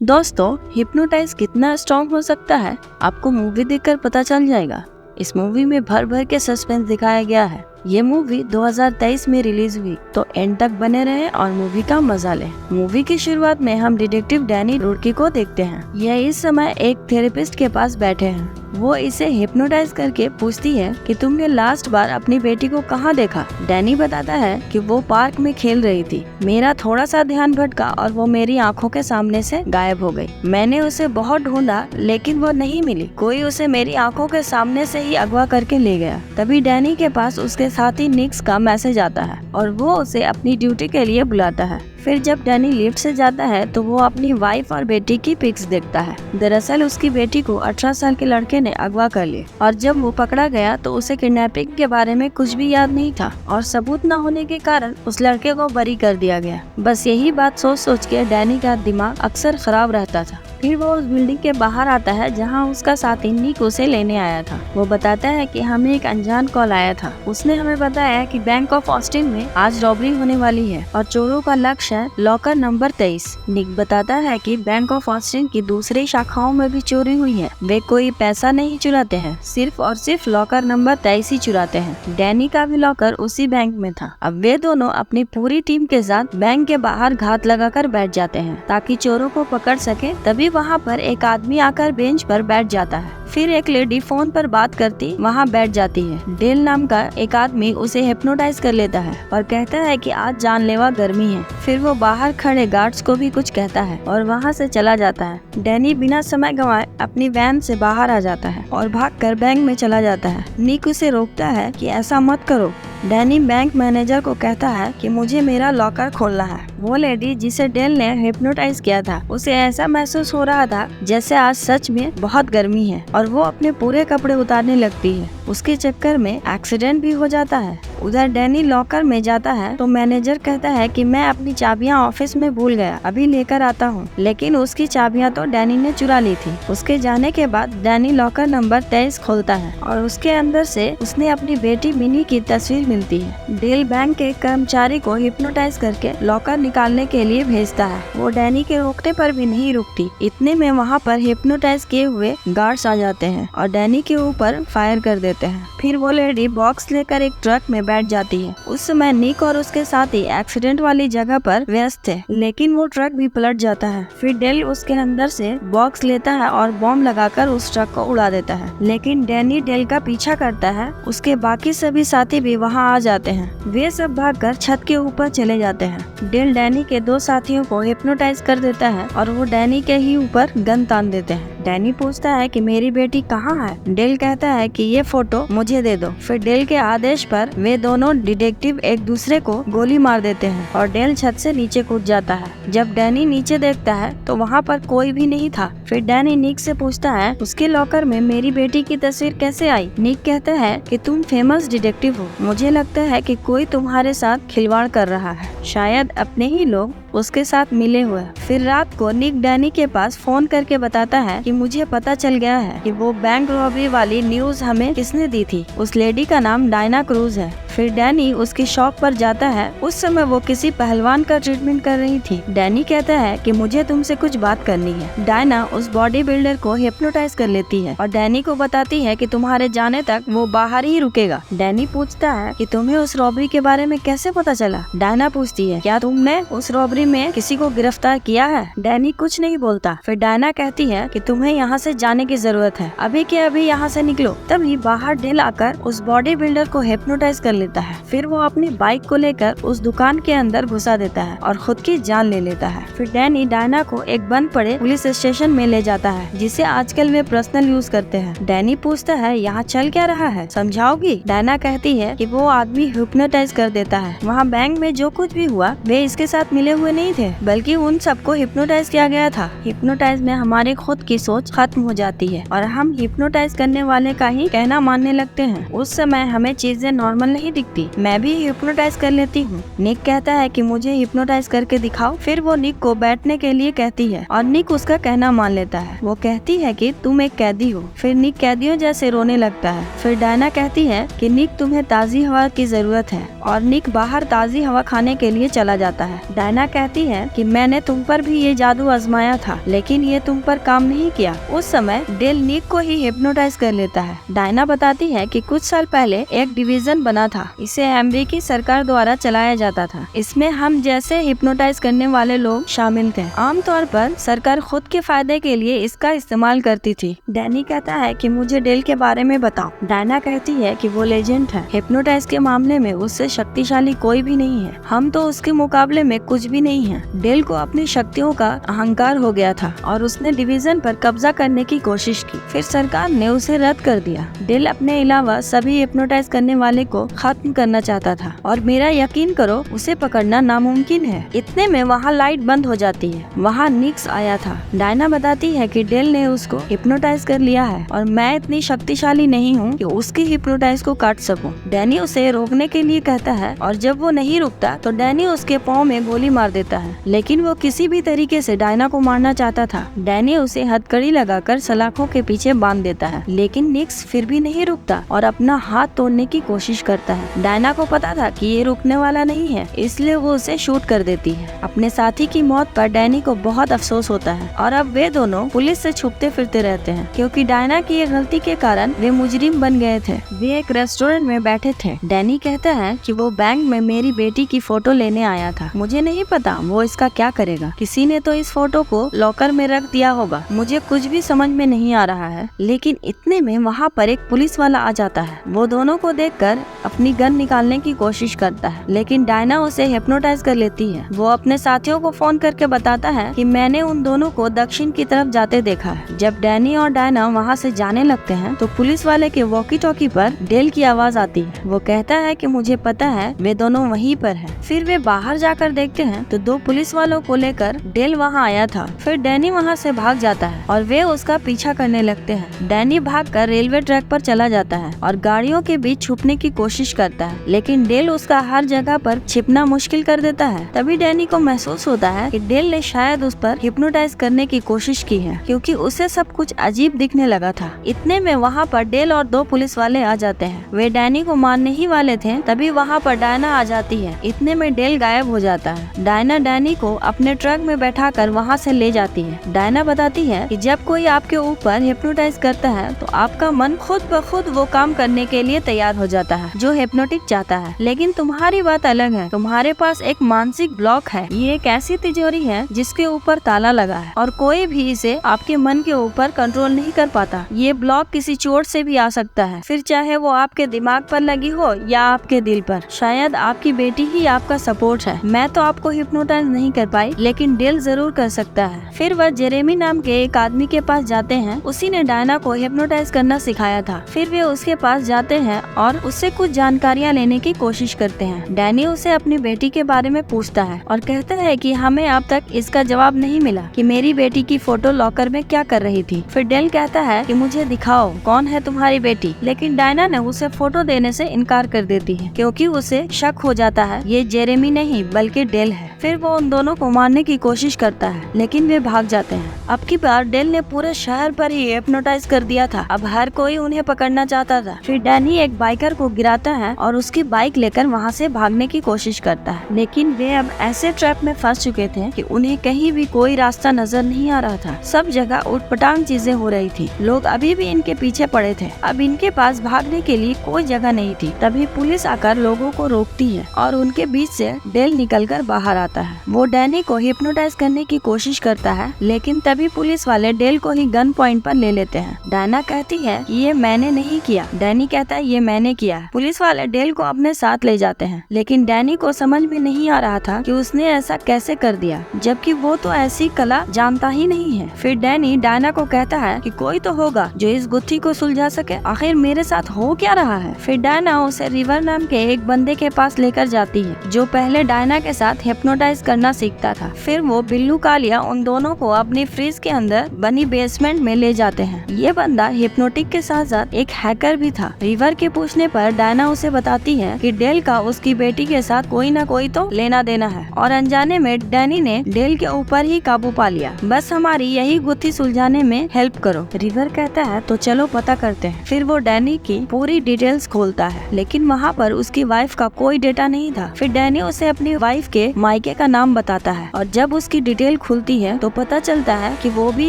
दोस्तों, हिप्नोटाइज कितना स्ट्रॉन्ग हो सकता है आपको मूवी देखकर पता चल जाएगा। इस मूवी में भर भर के सस्पेंस दिखाया गया है। ये मूवी 2023 में रिलीज हुई, तो एंड तक बने रहे और मूवी का मजा लें। मूवी की शुरुआत में हम डिटेक्टिव डैनी रुड़की को देखते हैं। यह इस समय एक थेरेपिस्ट के पास बैठे हैं। वो इसे हिप्नोटाइज करके पूछती है कि तुमने लास्ट बार अपनी बेटी को कहाँ देखा। डैनी बताता है कि वो पार्क में खेल रही थी। मेरा थोड़ा सा ध्यान भटका और वो मेरी आंखों के सामने से गायब हो गई। मैंने उसे बहुत ढूंढा लेकिन वो नहीं मिली। कोई उसे मेरी आंखों के सामने से ही अगवा करके ले गया। तभी डैनी के पास उसके साथी निक्स का मैसेज आता है और वो उसे अपनी ड्यूटी के लिए बुलाता है। फिर जब डैनी लिफ्ट से जाता है तो वो अपनी वाइफ और बेटी की पिक्स देखता है। दरअसल उसकी बेटी को 18 साल के लड़के ने अगवा कर लिया और जब वो पकड़ा गया तो उसे किडनैपिंग के बारे में कुछ भी याद नहीं था और सबूत न होने के कारण उस लड़के को बरी कर दिया गया। बस यही बात सोच सोच के डैनी का दिमाग अक्सर खराब रहता था। फिर वो उस बिल्डिंग के बाहर आता है जहां उसका साथी निक उसे लेने आया था। वो बताता है कि हमें एक अनजान कॉल आया था। उसने हमें बताया कि बैंक ऑफ ऑस्टिन में आज रॉबरी होने वाली है और चोरों का लक्ष्य है लॉकर नंबर 23। निक बताता है कि बैंक ऑफ ऑस्टिन की दूसरी शाखाओं में भी चोरी हुई है। वे कोई पैसा नहीं चुराते हैं, सिर्फ और सिर्फ लॉकर नंबर 23 ही चुराते हैं। डैनी का भी लॉकर उसी बैंक में था। अब वे दोनों अपनी पूरी टीम के साथ बैंक के बाहर घात लगाकर बैठ जाते हैं ताकि चोरों को पकड़ सके। तभी वहाँ पर एक आदमी आकर बेंच पर बैठ जाता है। फिर एक लेडी फोन पर बात करती वहाँ बैठ जाती है। डेल नाम का एक आदमी उसे हिप्नोटाइज कर लेता है और कहता है कि आज जानलेवा गर्मी है। फिर वो बाहर खड़े गार्ड्स को भी कुछ कहता है और वहाँ से चला जाता है। डैनी बिना समय गंवाए अपनी वैन से बाहर आ जाता है और भागकर बैंक में चला जाता है। निक उसे रोकता है कि ऐसा मत करो। डैनी बैंक मैनेजर को कहता है कि मुझे मेरा लॉकर खोलना है। वो लेडी जिसे डेल ने हिप्नोटाइज किया था उसे ऐसा महसूस हो रहा था जैसे आज सच में बहुत गर्मी है और वो अपने पूरे कपड़े उतारने लगती है। उसके चक्कर में एक्सीडेंट भी हो जाता है। उधर डैनी लॉकर में जाता है तो मैनेजर कहता है कि मैं अपनी चाबियां ऑफिस में भूल गया, अभी लेकर आता हूँ। लेकिन उसकी चाबियां तो डैनी ने चुरा ली थी। उसके जाने के बाद डैनी लॉकर नंबर 23 खोलता है और उसके अंदर से उसने अपनी बेटी मिनी की तस्वीर मिलती है। डेल बैंक के कर्मचारी को हिप्नोटाइज करके लॉकर निकालने के लिए भेजता है। वो डैनी के रोकने पर भी नहीं रुकती। इतने में वहाँ पर हिप्नोटाइज किए हुए गार्ड्स आ जाते हैं और डैनी के ऊपर फायर कर देते हैं। फिर वो लेडी बॉक्स लेकर एक ट्रक में बैठ जाती है। उस समय निक और उसके साथी एक्सीडेंट वाली जगह पर व्यस्त थे, लेकिन वो ट्रक भी पलट जाता है। फिर डेल उसके अंदर से बॉक्स लेता है और बॉम्ब लगाकर उस ट्रक को उड़ा देता है। लेकिन डैनी डेल का पीछा करता है। उसके बाकी सभी साथी भी वहाँ आ जाते हैं। वे सब भागकर छत के ऊपर चले जाते हैं। डेल डैनी के 2 साथियों को हिप्नोटाइज कर देता है और वो डैनी के ही ऊपर गन तान देते हैं। डैनी पूछता है कि मेरी बेटी कहाँ है। डेल कहता है कि ये फोटो मुझे दे दो। फिर डेल के आदेश पर वे दोनों डिटेक्टिव एक दूसरे को गोली मार देते हैं और डेल छत से नीचे कूद जाता है। जब डैनी नीचे देखता है तो वहाँ पर कोई भी नहीं था। फिर डैनी निक से पूछता है उसके लॉकर में मेरी बेटी की तस्वीर कैसे आई। निक कहता है कि तुम फेमस डिटेक्टिव हो, मुझे लगता है कि कोई तुम्हारे साथ खिलवाड़ कर रहा है, शायद अपने ही लोग उसके साथ मिले हुए। फिर रात को निक डैनी के पास फोन करके बताता है कि मुझे पता चल गया है कि वो बैंक रॉबरी वाली न्यूज हमें किसने दी थी। उस लेडी का नाम डायना क्रूज है। फिर डैनी उसकी शॉप पर जाता है। उस समय वो किसी पहलवान का ट्रीटमेंट कर रही थी। डैनी कहता है कि मुझे तुमसे कुछ बात करनी है। डायना उस बॉडी बिल्डर को हिप्नोटाइज कर लेती है और डैनी को बताती है कि तुम्हारे जाने तक वो बाहर ही रुकेगा। डैनी पूछता है कि तुम्हें उस रॉबरी के बारे में कैसे पता चला। डायना पूछती है क्या तुमने उस रॉबरी में किसी को गिरफ्तार किया है। डैनी कुछ नहीं बोलता। फिर डायना कहती है कि तुम्हें यहाँ से जाने की जरूरत है, अभी के अभी यहाँ से निकलो। तभी बाहर डेल आकर उस बॉडी बिल्डर को हिप्नोटाइज कर लेता है। फिर वो अपनी बाइक को लेकर उस दुकान के अंदर घुसा देता है और खुद की जान ले लेता है। फिर डैनी डायना को एक बंद पड़े पुलिस स्टेशन में ले जाता है जिसे आजकल वे पर्सनल यूज करते हैं। डैनी पूछता है यहाँ चल क्या रहा है, समझाओगी। डायना कहती है कि वो आदमी हिप्नोटाइज कर देता है। वहाँ बैंक में जो कुछ भी हुआ वे इसके साथ मिले हुए नहीं थे, बल्कि उन सबको हिप्नोटाइज किया गया था। हिप्नोटाइज में हमारी खुद की सोच खत्म हो जाती है और हम हिप्नोटाइज करने वाले का ही कहना मानने लगते हैं। उस समय हमें चीजें नॉर्मल नहीं दिखती। मैं भी हिप्नोटाइज कर लेती हूँ। निक कहता है कि मुझे हिप्नोटाइज करके दिखाओ। फिर वो निक को बैठने के लिए कहती है और निक उसका कहना मान लेता है। वो कहती है कि तुम एक कैदी हो। फिर निक कैदियों जैसे रोने लगता है। फिर डायना कहती है कि निक तुम्हें ताजी हवा की जरूरत है। और निक बाहर ताज़ी हवा खाने के लिए चला जाता है। डायना कहती है कि मैंने तुम पर भी ये जादू आजमाया था, लेकिन ये तुम पर काम नहीं किया। उस समय डेल निक को ही हिप्नोटाइज कर लेता है। डायना बताती है कि कुछ साल पहले एक डिवीजन बना था, इसे अमेरिकी सरकार द्वारा चलाया जाता था। इसमें हम जैसे हिप्नोटाइज करने वाले लोग शामिल थे। आमतौर पर सरकार खुद के फायदे के लिए इसका इस्तेमाल करती थी। डैनी कहता है कि मुझे डेल के बारे में बताओ। डायना कहती है कि वो लेजेंड है, हिप्नोटाइज के मामले में उससे शक्तिशाली कोई भी नहीं है, हम तो उसके मुकाबले में कुछ भी नहीं है। डेल को अपनी शक्तियों का अहंकार हो गया था और उसने डिवीजन पर कब्जा करने की कोशिश की, फिर सरकार ने उसे रद्द कर दिया। डेल अपने अलावा सभी हिप्नोटाइज करने वाले को खत्म करना चाहता था और मेरा यकीन करो उसे पकड़ना नामुमकिन है। इतने में वहाँ लाइट बंद हो जाती है। वहाँ निक्स आया था। डायना बताती है कि डेल ने उसको हिप्नोटाइज कर लिया है और मैं इतनी शक्तिशाली नहीं हूँ कि उसकी हिप्नोटाइज को काट सकूं। डैनी उसे रोकने के लिए कहता है और जब वो नहीं रुकता तो डैनी उसके पाँव में गोली मार देता है, लेकिन वो किसी भी तरीके से डायना को मारना चाहता था। डैनी उसे हथकड़ी लगाकर सलाखों के पीछे बांध देता है, लेकिन निक्स फिर भी नहीं रुकता और अपना हाथ तोड़ने की कोशिश करता है। डायना को पता था कि ये रुकने वाला नहीं है, इसलिए वो उसे शूट कर देती है। अपने साथी की मौत पर डैनी को बहुत अफसोस होता है और अब वे दोनों पुलिस से छुपते फिरते रहते हैं, क्योंकि डायना की गलती के कारण वे मुजरिम बन गए थे। वे एक रेस्टोरेंट में बैठे थे। डैनी कहता है कि वो बैंक में मेरी बेटी की फोटो लेने आया था, मुझे नहीं पता वो इसका क्या करेगा। किसी ने तो इस फोटो को लॉकर में रख दिया होगा, मुझे कुछ भी समझ में नहीं आ रहा है। लेकिन इतने में वहाँ पर एक पुलिस वाला आ जाता है। वो दोनों को देखकर अपनी गन निकालने की कोशिश करता है, लेकिन डायना उसे हिप्नोटाइज कर लेती है। वो अपने साथियों को फोन करके बताता है कि मैंने उन दोनों को दक्षिण की तरफ जाते देखा है। जब डैनी और डायना वहाँ से जाने लगते हैं तो पुलिस वाले के वॉकी टॉकी पर डेल की आवाज आती है। वो कहता है कि मुझे पता है वे दोनों वहीं पर हैं। फिर वे बाहर जाकर देखते हैं तो दो पुलिस वालों को लेकर डेल वहाँ आया था। फिर डैनी वहाँ से भाग जाता है और वे उसका पीछा करने लगते हैं। डैनी भागकर रेलवे ट्रैक पर चला जाता है और गाड़ियों के बीच छुपने की कोशिश करता है, लेकिन डेल उसका हर जगह पर छिपना मुश्किल कर देता है। तभी डैनी को महसूस होता है कि डेल ने शायद उस पर हिप्नोटाइज करने की कोशिश की है, क्योंकि उसे सब कुछ अजीब दिखने लगा था। इतने में वहाँ पर डेल और दो पुलिस वाले आ जाते हैं। वे डैनी को मारने ही वाले थे, तभी वहाँ पर डायना आ जाती है। इतने में डेल गायब हो जाता है। डायना डैनी को अपने ट्रक में बैठाकर वहाँ से ले जाती है। डायना बताती है कि जब कोई आपके ऊपर हिप्नोटाइज करता है तो आपका मन खुद ब खुद वो काम करने के लिए तैयार हो जाता है जो हिप्नोटिक चाहता है, लेकिन तुम्हारी बात अलग है। तुम्हारे पास एक मानसिक ब्लॉक है। ये एक ऐसी तिजोरी है जिसके ऊपर ताला लगा है और कोई भी इसे आपके मन के ऊपर कंट्रोल नहीं कर पाता। ये ब्लॉक किसी चोट से भी आ सकता है, फिर चाहे वो आपके दिमाग पर लगी हो या आपके दिल पर। शायद आपकी बेटी ही आपका सपोर्ट है। मैं तो आपको हिप्नोटाइज नहीं कर पाई, लेकिन डेल जरूर कर सकता है। फिर वह जेरेमी नाम के एक आदमी के पास जाते हैं। उसी ने डायना को हिप्नोटाइज करना सिखाया था। फिर वे उसके पास जाते हैं और उससे कुछ जानकारियाँ लेने की कोशिश करते हैं। डैनी उसे अपनी बेटी के बारे में पूछता है और कहता है कि हमें अब तक इसका जवाब नहीं मिला कि मेरी बेटी की फोटो लॉकर में क्या कर रही थी। फिर डेल कहता है कि मुझे दिखाओ कौन है तुम्हारी बेटी, लेकिन डायना ने उसे फोटो देने से इनकार कर देती है, क्योंकि उसे शक हो जाता है ये जेरेमी नहीं बल्कि डेल है। फिर वो उन दोनों को मारने की कोशिश करता है, लेकिन वे भाग जाते हैं। अब की बार डेल ने पूरे शहर पर ही हिप्नोटाइज कर दिया था। अब हर कोई उन्हें पकड़ना चाहता था। फिर डैनी एक बाइकर को गिराता है और उसकी बाइक लेकर वहाँ से भागने की कोशिश करता है, लेकिन वे अब ऐसे ट्रैप में फंस चुके थे कि उन्हें कहीं भी कोई रास्ता नजर नहीं आ रहा था। सब जगह उटपटांग चीजें हो रही थी। लोग अभी भी इनके पीछे पड़े थे। अब इनके पास भागने के लिए कोई जगह नहीं थी। तभी पुलिस आकर लोगों को रोकती है और उनके बीच से डेल निकलकर बाहर आता है। वो डैनी को हिप्नोटाइज करने की कोशिश करता है, लेकिन तभी पुलिस वाले डेल को ही गन पॉइंट पर ले लेते हैं। डायना कहती है कि ये मैंने नहीं किया। डैनी कहता है ये मैंने किया। पुलिस वाले डेल को अपने साथ ले जाते हैं, लेकिन डैनी को समझ में नहीं आ रहा था कि उसने ऐसा कैसे कर दिया, जबकि वो तो ऐसी कला जानता ही नहीं है। फिर डैनी डायना को कहता है कि कोई तो होगा जो इस गुत्थी को सुलझा सके। आखिर मेरे साथ हो क्या रहा है। फिर डायना उसे रिवर नाम के एक बंदे के पास लेकर जाती है, जो पहले डायना के साथ हिप्नोटाइज करना सीखता था। फिर वो बिल्लू कालिया उन दोनों को अपनी फ्रिज के अंदर बनी बेसमेंट में ले जाते हैं। ये बंदा हिप्नोटिक के साथ साथ एक हैकर भी था। रिवर के पूछने पर डायना उसे बताती है कि डेल का उसकी बेटी के साथ कोई ना कोई तो लेना देना है और अनजाने में डैनी ने डेल के ऊपर ही काबू पा लिया। बस हमारी यही गुत्थी सुलझाने में हेल्प करो। रिवर कहता है तो चलो पता करते हैं। फिर वो डैनी की पूरी डिटेल्स खोलता है, लेकिन वहाँ पर उसकी वाइफ का कोई डेटा नहीं था। फिर डैनी उसे अपनी वाइफ के मायके का नाम बताता है और जब उसकी डिटेल खुलती है तो पता चलता है कि वो भी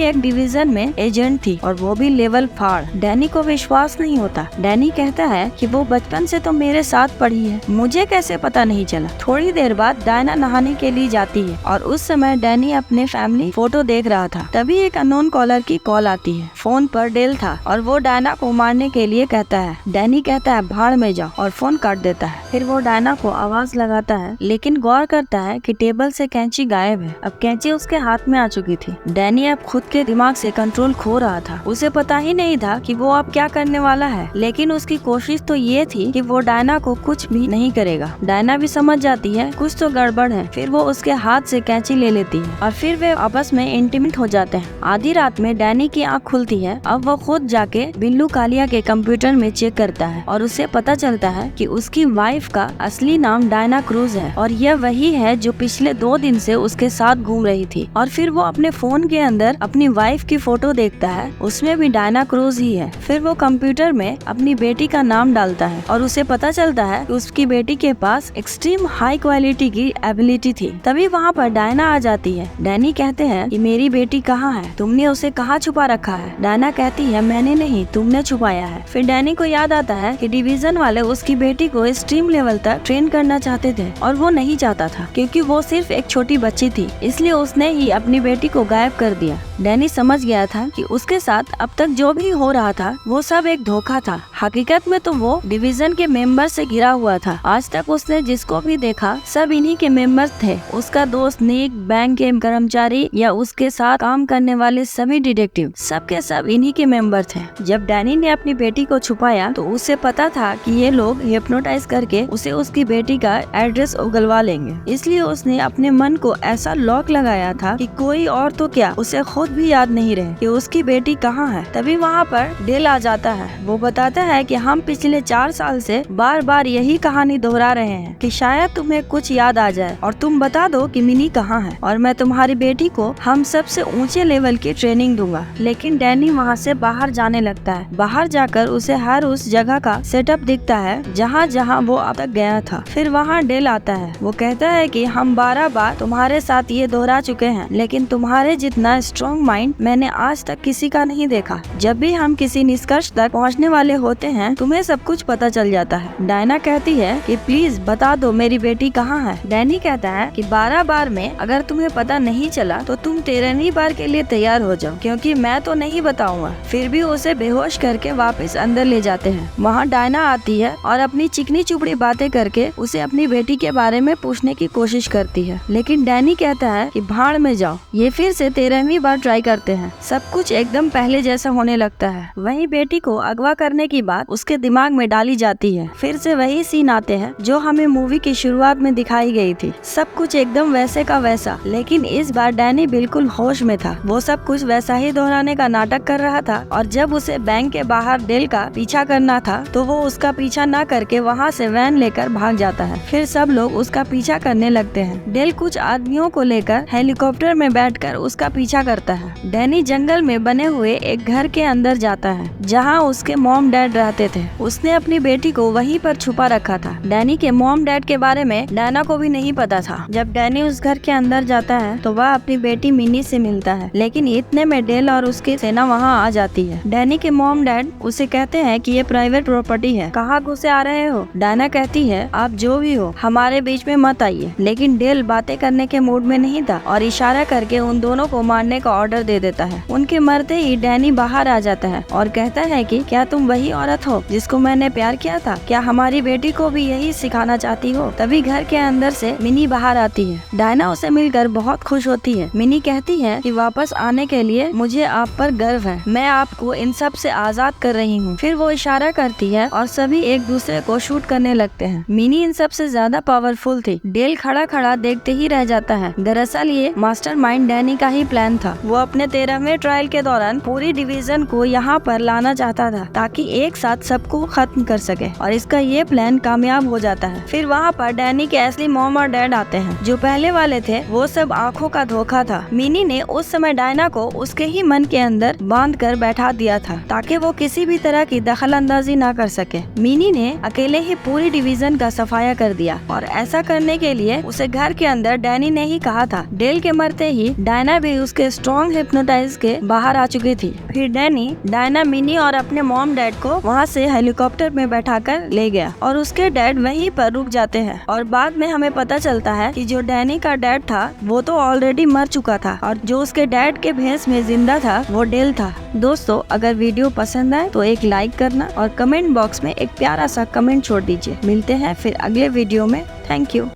एक डिवीजन में एजेंट थी और वो भी लेवल 4। डैनी को विश्वास नहीं होता। डैनी कहता है कि वो बचपन से तो मेरे साथ पढ़ी है, मुझे कैसे पता नहीं चला। थोड़ी देर बाद डायना नहाने के लिए जाती है और उस समय डैनी अपने फैमिली फोटो देख रहा था। तभी एक अननोन कॉलर की कॉल आती है। फोन पर डेल था और वो डायना को मारने के लिए कहता है। डैनी कहता है भाड़ में जाओ और फोन काट देता है। फिर वो डायना को आवाज लगाता है लेकिन गौर करता है कि टेबल से कैंची गायब है। अब कैंची उसके हाथ में आ चुकी थी। डैनी अब खुद के दिमाग से कंट्रोल खो रहा था। उसे पता ही नहीं था कि वो अब क्या करने वाला है, लेकिन उसकी कोशिश तो ये थी कि वो डायना को कुछ भी नहीं करेगा। डायना भी समझ जाती है कुछ तो गड़बड़ है। फिर वो उसके हाथ से कैंची ले लेती है और फिर वे आपस में इंटीमेट हो जाते हैं। आधी रात में डैनी की आँख खुलती है। अब वो खुद जाके बिल्लू कालिया के कंप्यूटर में चेक करता है और उसे पता चलता है कि उसकी वाइफ का असली नाम डायना क्रूज है और यह वही है जो पिछले 2 दिन से उसके साथ घूम रही थी। और फिर वो अपने फोन के अंदर अपनी वाइफ की फोटो देखता है, उसमें भी डायना क्रूज ही है। फिर वो कंप्यूटर में अपनी बेटी का नाम डालता है और उसे पता चलता है कि उसकी बेटी के पास एक्सट्रीम हाई क्वालिटी की एबिलिटी थी। तभी वहाँ पर डायना आ जाती है। डैनी कहते हैं कि मेरी बेटी कहाँ है, तुमने उसे कहाँ छुपा रखा है। डायना कहती है मैंने नहीं, तुमने छुपाया है। फिर डैनी को याद आता है कि डिवीजन वाले उसकी बेटी को एक्सट्रीम लेवल तक ट्रेन करना चाहते थे और वो नहीं चाहता था क्योंकि वो सिर्फ एक छोटी बच्ची थी, इसलिए उसने ही अपनी बेटी को गायब कर दिया। डैनी समझ गया था कि उसके साथ अब तक जो भी हो रहा था वो सब एक धोखा था। हकीकत में तो वो डिवीजन के मेंबर से घिरा हुआ था। आज तक उसने जिसको भी देखा सब इन्हीं के मेंबर्स थे। उसका दोस्त निक, बैंक के कर्मचारी या उसके साथ काम करने वाले सभी डिटेक्टिव, सब के सब इन्हीं के मेंबर थे। जब डैनी ने अपनी बेटी को छुपाया तो उसे पता था कि ये लोग हिप्नोटाइज करके उसे उसकी बेटी का एड्रेस उगलवा लेंगे, इसलिए उसने अपने मन को ऐसा लॉक लगाया था कि कोई और तो क्या, उसे खुद भी याद नहीं रहे कि उसकी बेटी कहाँ है। तभी वहाँ पर डेल आ जाता है। वो बताता है कि हम पिछले 4 साल से बार बार यही कहानी दोहरा रहे हैं कि शायद तुम्हें कुछ याद आ जाए और तुम बता दो कि मिनी कहाँ है और मैं तुम्हारी बेटी को हम सबसे ऊंचे लेवल की ट्रेनिंग दूंगा। लेकिन डैनी वहाँ से बाहर जाने लगता है। बाहर जाकर उसे हर उस जगह का सेटअप दिखता है जहाँ जहाँ वो अब तक गया था। फिर वहाँ डेल आता है। वो कहता है कि हम 12 बार तुम्हारे साथ ये दोहरा चुके हैं, लेकिन तुम्हारे जितना स्ट्रॉन्ग माइंड मैंने आज तक किसी का नहीं देखा। जब भी हम किसी निष्कर्ष तक पहुंचने वाले होते हैं तुम्हें सब कुछ पता चल जाता है। डायना कहती है कि प्लीज बता दो मेरी बेटी कहाँ है। डैनी कहता है कि 12 बार में अगर तुम्हें पता नहीं चला तो तुम 13वीं बार के लिए तैयार हो जाओ, क्योंकि मैं तो नहीं बताऊंगा। फिर भी उसे बेहोश करके वापस अंदर ले जाते हैं। वहाँ डायना आती है और अपनी चिकनी चुपड़ी बातें करके उसे अपनी बेटी के बारे में पूछने की कोशिश करती है, लेकिन डैनी कहता है कि भाड़ में जाओ। ये फिर से 13वीं बार ट्राई करते हैं। सब कुछ एकदम पहले जैसा होने लगता है। वहीं बेटी को अगवा करने की बात उसके दिमाग में डाली जाती है। फिर से वही सीन आते हैं जो हमें मूवी की शुरुआत में दिखाई गई थी। सब कुछ एकदम वैसे का वैसा, लेकिन इस बार डैनी बिल्कुल होश में था। वो सब कुछ वैसा ही दोहराने का नाटक कर रहा था और जब उसे बैंक के बाहर डेल का पीछा करना था तो वो उसका पीछा न करके वहाँ से वैन लेकर भाग जाता है। फिर सब लोग उसका पीछा करने लगते हैं। डेल कुछ आदमियों को लेकर हेलीकॉप्टर में बैठकर उसका पीछा करता है। डैनी जंगल में बने हुए एक घर के अंदर जाता है जहाँ उसके मॉम डैड रहते थे। उसने अपनी बेटी को वहीं पर छुपा रखा था। डैनी के मॉम डैड के बारे में डायना को भी नहीं पता था। जब डैनी उस घर के अंदर जाता है तो वह अपनी बेटी मिनी से मिलता है, लेकिन इतने में डेल और उसकी सेना वहाँ आ जाती है। डैनी के मॉम डैड उसे कहते हैं कि ये प्राइवेट प्रॉपर्टी है, कहाँ घुसे आ रहे हो। डायना कहती है आप जो भी हो हमारे बीच में मत आइए, लेकिन डेल बातें करने के मूड में नहीं था और इशारा करके उन दोनों को मारने का ऑर्डर दे देता है। उनके मरते ही डैनी बाहर आ जाता है और कहता है कि क्या तुम वही औरत हो जिसको मैंने प्यार किया था? क्या हमारी बेटी को भी यही सिखाना चाहती हो? तभी घर के अंदर से मिनी बाहर आती है। डायना उसे मिलकर बहुत खुश होती है। मिनी कहती है कि वापस आने के लिए मुझे आप पर गर्व है, मैं आपको इन सब से आजाद कर रही हूँ। फिर वो इशारा करती है और सभी एक दूसरे को शूट करने लगते हैं। मिनी इन सब से ज्यादा पावरफुल थी। डेल खड़ा खड़ा देखते ही रह जाता है। दरअसल ये मास्टरमाइंड डैनी का ही प्लान था। वो अपने 13वें ट्रायल के दौरान पूरी डिवीजन को यहाँ पर लाना चाहता था ताकि एक साथ सबको खत्म कर सके, और इसका ये प्लान कामयाब हो जाता है। फिर वहाँ पर डैनी के असली मॉम और डैड आते हैं। जो पहले वाले थे वो सब आँखों का धोखा था। मिनी ने उस समय डायना को उसके ही मन के अंदर बांध कर बैठा दिया था ताकि वो किसी भी तरह की दखल अंदाजी न कर सके। मिनी ने अकेले ही पूरी डिवीजन का सफाया कर दिया और ऐसा करने के लिए उसे घर के अंदर डैनी ने ही कहा था। डेल के मरते ही डायना भी उसके स्ट्रॉन्ग हिप्नोटाइज के बाहर आ चुकी थी। फिर डैनी डायना, मिनी और अपने मॉम डैड को वहाँ से हेलीकॉप्टर में बैठाकर ले गया और उसके डैड वहीं पर रुक जाते हैं और बाद में हमें पता चलता है कि जो डैनी का डैड था वो तो ऑलरेडी मर चुका था और जो उसके डैड के भेस में जिंदा था वो डेल था। दोस्तों, अगर वीडियो पसंद आए तो एक लाइक करना और कमेंट बॉक्स में एक प्यारा सा कमेंट छोड़ दीजिए। मिलते हैं फिर अगले वीडियो में। Thank you.